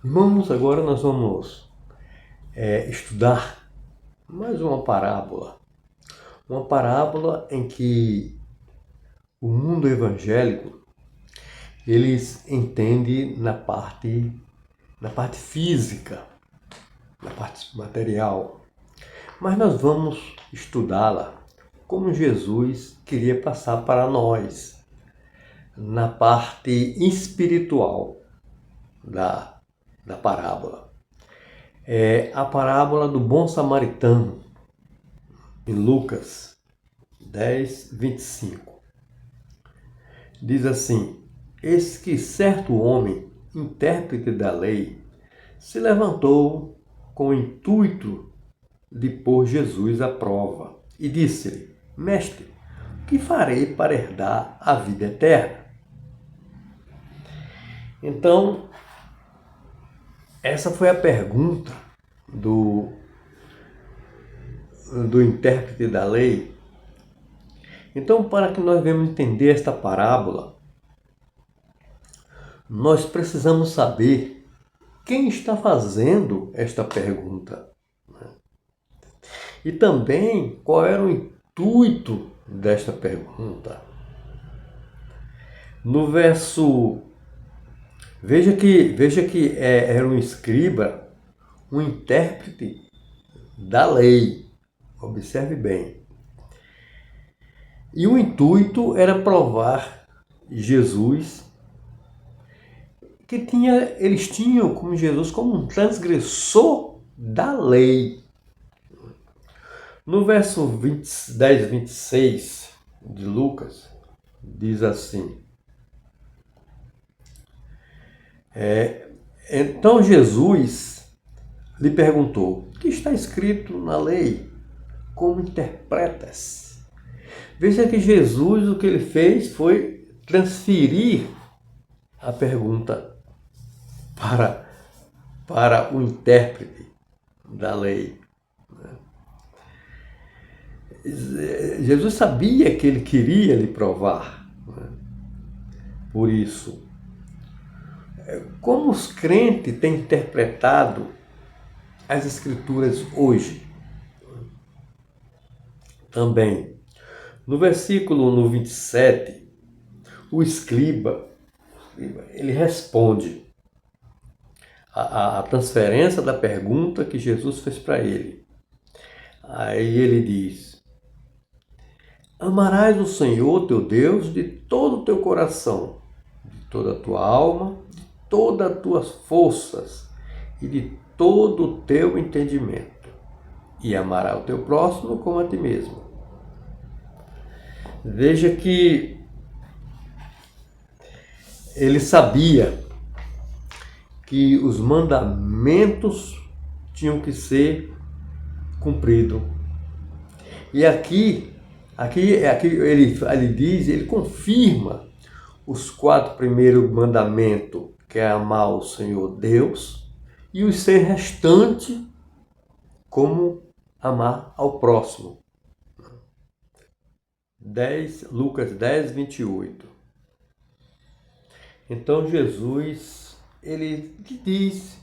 Irmãos, agora nós vamos estudar mais uma parábola. Uma parábola em que o mundo evangélico eles entendem na parte física, na parte material. Mas nós vamos estudá-la como Jesus queria passar para nós, na parte espiritual da parábola. É a parábola do bom samaritano, em Lucas 10:25. Diz assim: Eis que certo homem, intérprete da lei, se levantou com o intuito de pôr Jesus à prova e disse-lhe: Mestre, o que farei para herdar a vida eterna? Então, essa foi a pergunta do, do intérprete da lei. Então, para que nós venhamos entender esta parábola, nós precisamos saber quem está fazendo esta pergunta. E também qual era o intuito desta pergunta. No verso, veja que era um escriba, um intérprete da lei. Observe bem. E o intuito era provar Jesus eles tinham como Jesus como um transgressor da lei. No verso 10:26 de Lucas, diz assim: Então Jesus lhe perguntou: O que está escrito na lei? Como interpretas? Veja que Jesus, o que ele fez foi transferir a pergunta para o intérprete da lei. Jesus sabia que ele queria lhe provar. Por isso, como os crentes têm interpretado as Escrituras hoje? Também, no versículo 27, o escriba ele responde a transferência da pergunta que Jesus fez para ele. Aí ele diz: Amarás o Senhor teu Deus de todo o teu coração, de toda a tua alma, de todas as tuas forças e de todo o teu entendimento, e amarás o teu próximo como a ti mesmo. Veja que ele sabia que os mandamentos tinham que ser cumpridos. E aqui ele diz, ele confirma os 4 primeiros mandamentos, que é amar o Senhor Deus, e os 6 restantes, como amar ao próximo. Lucas 10:28. Então Jesus, ele diz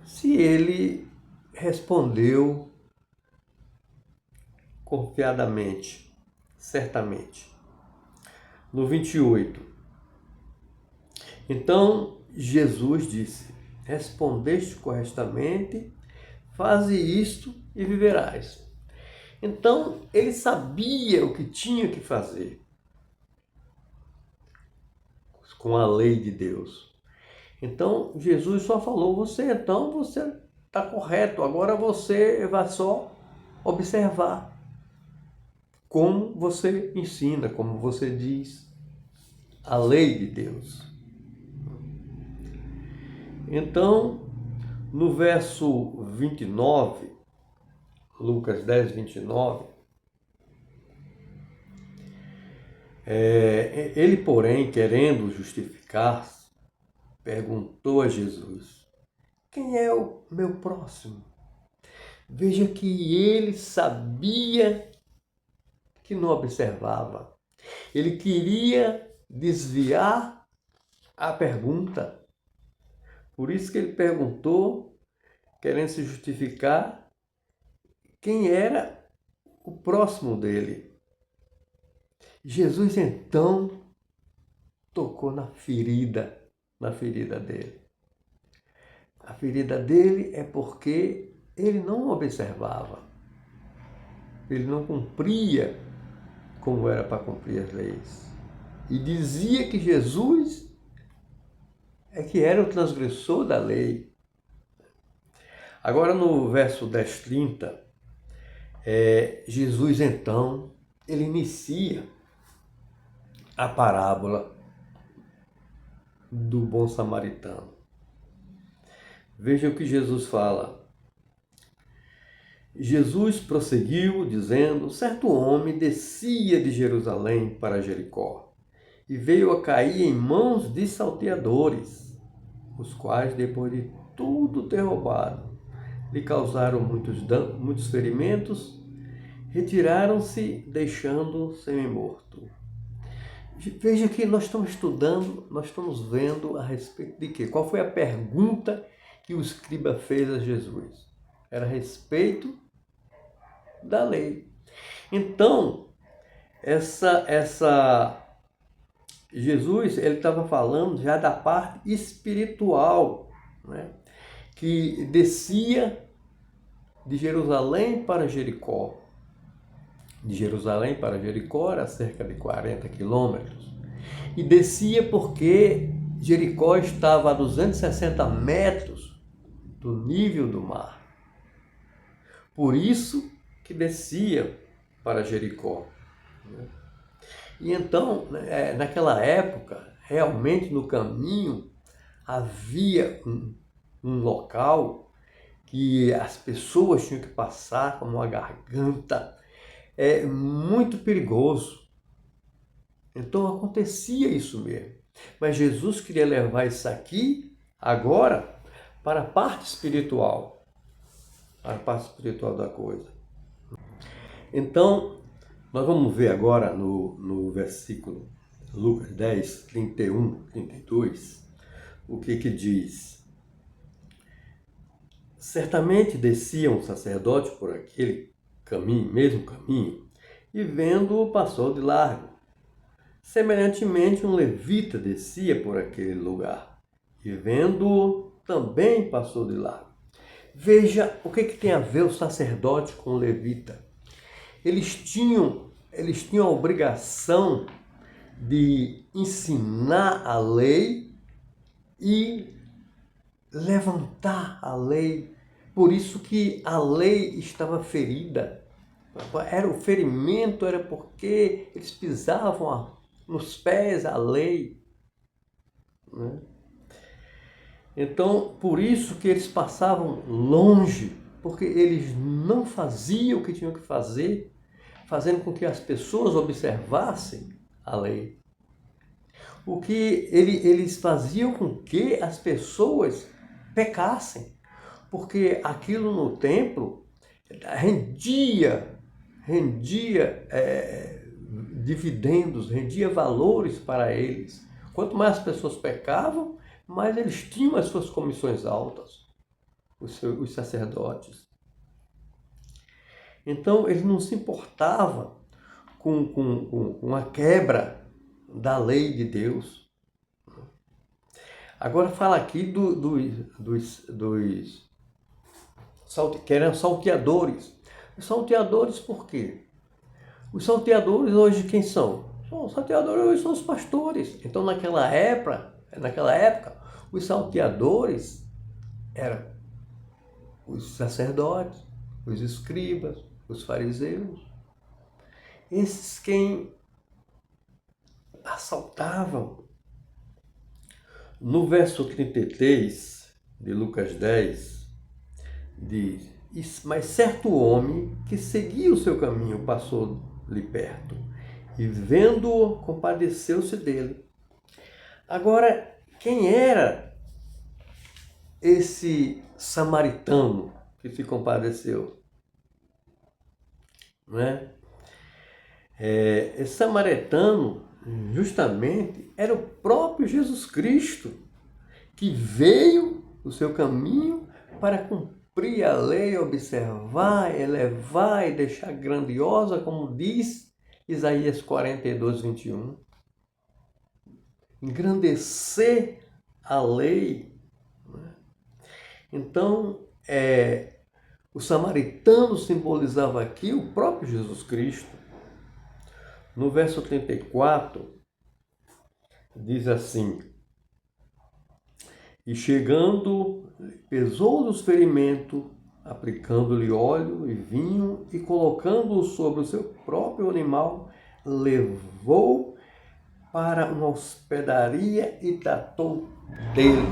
se ele respondeu confiadamente, certamente. No 28. Então Jesus disse: Respondeste corretamente, faze isto e viverás. Então ele sabia o que tinha que fazer com a lei de Deus. Então Jesus só falou: você está correto, agora você vai só observar como você ensina, como você diz a lei de Deus. Então, no verso 29, Lucas 10:29, ele, porém, querendo justificar-se, perguntou a Jesus: Quem é o meu próximo? Veja que ele sabia que não observava. Ele queria desviar a pergunta Por isso que ele perguntou, querendo se justificar, quem era o próximo dele. Jesus então tocou na ferida dele. A ferida dele é porque ele não observava, ele não cumpria como era para cumprir as leis. E dizia que Jesus é que era o transgressor da lei. Agora no verso 10, 30, Jesus então, ele inicia a parábola do bom samaritano. Veja o que Jesus fala. Jesus prosseguiu, dizendo: certo homem descia de Jerusalém para Jericó e veio a cair em mãos de salteadores, os quais, depois de tudo ter roubado, lhe causaram muitos ferimentos, retiraram-se, deixando semi-morto. Veja que nós estamos estudando, nós estamos vendo a respeito de quê? Qual foi a pergunta que o escriba fez a Jesus? Era a respeito da lei. Então, Jesus, ele estava falando já da parte espiritual, né? Que descia de Jerusalém para Jericó. De Jerusalém para Jericó era cerca de 40 quilômetros. E descia porque Jericó estava a 260 metros do nível do mar. Por isso que descia para Jericó. E então, naquela época, realmente no caminho havia um local que as pessoas tinham que passar como uma garganta, muito perigoso. Então acontecia isso mesmo. Mas Jesus queria levar isso aqui agora para a parte espiritual, para a parte espiritual da coisa. Então, nós vamos ver agora no versículo Lucas 10, 31, 32, o que diz. Certamente descia um sacerdote por aquele caminho, mesmo caminho, e vendo-o passou de largo. Semelhantemente, um levita descia por aquele lugar, e vendo-o também passou de largo. Veja o que tem a ver o sacerdote com o levita. Eles tinham a obrigação de ensinar a lei e levantar a lei. Por isso que a lei estava ferida. O ferimento era porque eles pisavam nos pés a lei, né? Então, por isso que eles passavam longe, porque eles não faziam o que tinham que fazer, fazendo com que as pessoas observassem a lei. O que eles faziam com que as pessoas pecassem, porque aquilo no templo rendia dividendos, rendia valores para eles. Quanto mais as pessoas pecavam, mais eles tinham as suas comissões altas, os sacerdotes. Então, eles não se importavam com a quebra da lei de Deus. Agora fala aqui que eram salteadores. Os salteadores por quê? Os salteadores hoje quem são? Os salteadores hoje são os pastores. Então naquela época, os salteadores eram os sacerdotes, os escribas, os fariseus. Esses quem assaltavam. No verso 33 de Lucas 10, diz: mas certo homem que seguia o seu caminho passou-lhe perto e, vendo-o, compadeceu-se dele. Agora, quem era esse samaritano que se compadeceu? Não é? Esse samaritano, justamente, era o próprio Jesus Cristo, que veio o seu caminho para cumprir a lei, observar, elevar e deixar grandiosa, como diz Isaías 42, 21. Engrandecer a lei. Então, o samaritano simbolizava aqui o próprio Jesus Cristo. No verso 34, diz assim: e chegando, pesou os ferimentos, aplicando-lhe óleo e vinho, e colocando-o sobre o seu próprio animal, levou para uma hospedaria e tratou dele.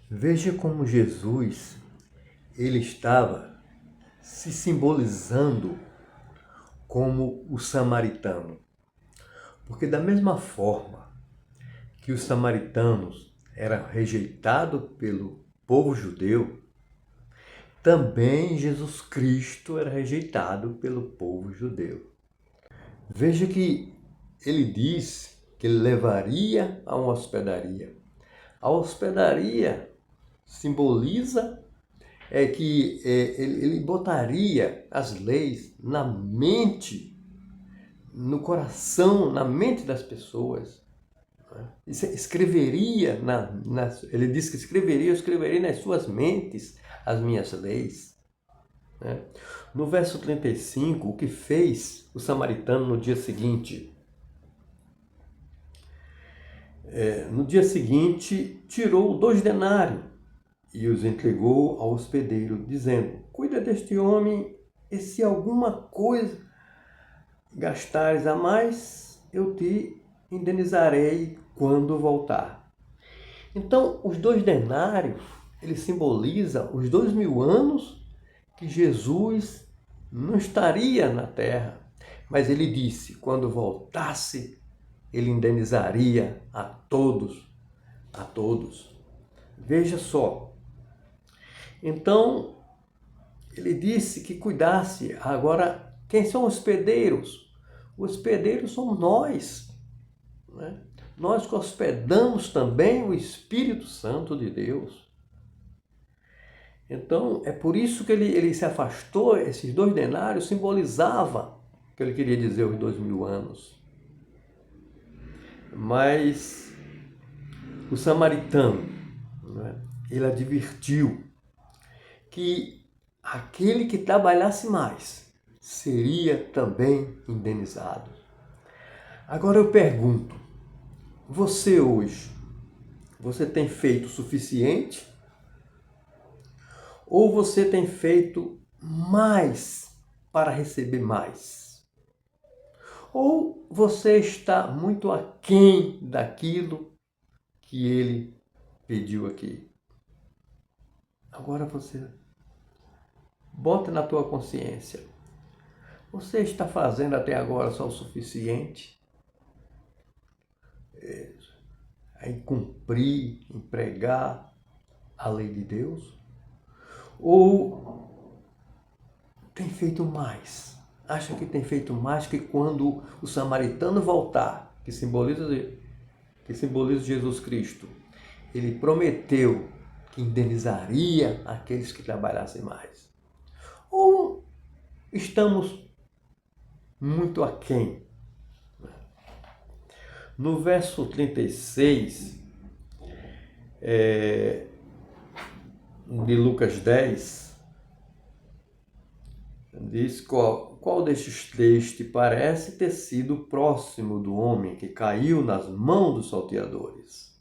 Veja como Jesus, ele estava se simbolizando como o samaritano. Porque da mesma forma que os samaritanos eram rejeitados pelo povo judeu, também Jesus Cristo era rejeitado pelo povo judeu. Veja que ele diz que ele levaria a uma hospedaria. A hospedaria simboliza que ele botaria as leis na mente, no coração, na mente das pessoas. Escreveria, ele diz que eu escreveria nas suas mentes as minhas leis. No verso 35, o que fez o samaritano no dia seguinte? No dia seguinte, tirou 2 denários e os entregou ao hospedeiro, dizendo: cuida deste homem, e se alguma coisa gastares a mais, eu te indenizarei quando voltar. Então, os 2 denários, ele simboliza os 2000 anos que Jesus não estaria na terra. Mas ele disse, quando voltasse, ele indenizaria a todos, a todos. Veja só. Então, ele disse que cuidasse. Agora, quem são os hospedeiros? Os hospedeiros somos nós. Né? Nós que hospedamos também o Espírito Santo de Deus. Então, é por isso que ele se afastou. Esses 2 denários simbolizavam o que ele queria dizer os 2000 anos. Mas o samaritano, né, ele advertiu que aquele que trabalhasse mais seria também indenizado. Agora eu pergunto, você hoje, você tem feito o suficiente? Ou você tem feito mais para receber mais? Ou você está muito aquém daquilo que ele pediu aqui? Agora você bota na tua consciência. Você está fazendo até agora só o suficiente? Em cumprir, em pregar a lei de Deus? Ou tem feito mais? Acha que tem feito mais que quando o samaritano voltar, que simboliza Jesus Cristo, ele prometeu que indenizaria aqueles que trabalhassem mais? Ou estamos muito aquém? No verso 36 de Lucas 10, diz qual destes 3 te parece ter sido próximo do homem que caiu nas mãos dos salteadores?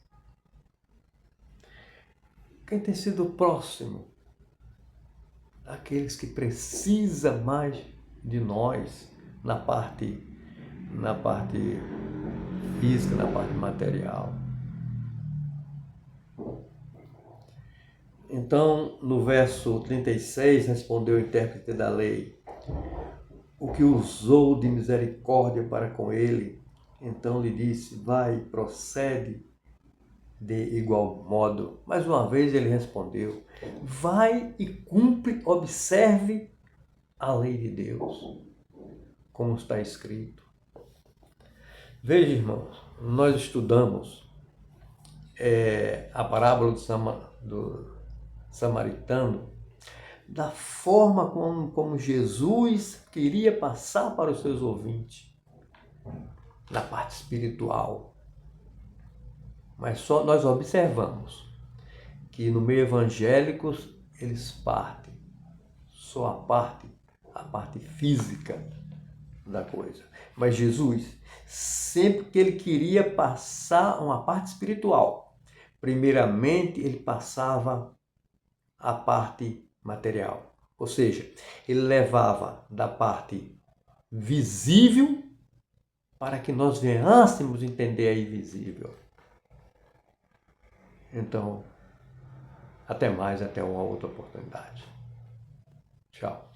Quem tem sido próximo? Aqueles que precisam mais de nós na parte física, na parte material. Então, no verso 36, respondeu o intérprete da lei: o que usou de misericórdia para com ele. Então lhe disse: vai, procede de igual modo. Mais uma vez ele respondeu: vai e cumpre, observe a lei de Deus, como está escrito. Veja, irmãos, nós estudamos a parábola do samaritano, da forma como Jesus queria passar para os seus ouvintes, na parte espiritual. Mas só nós observamos que no meio evangélico eles partem só a parte física da coisa. Mas Jesus, sempre que ele queria passar uma parte espiritual, primeiramente ele passava a parte material. Ou seja, ele levava da parte visível para que nós venhamos entender a invisível. Então, até mais, até uma outra oportunidade. Tchau.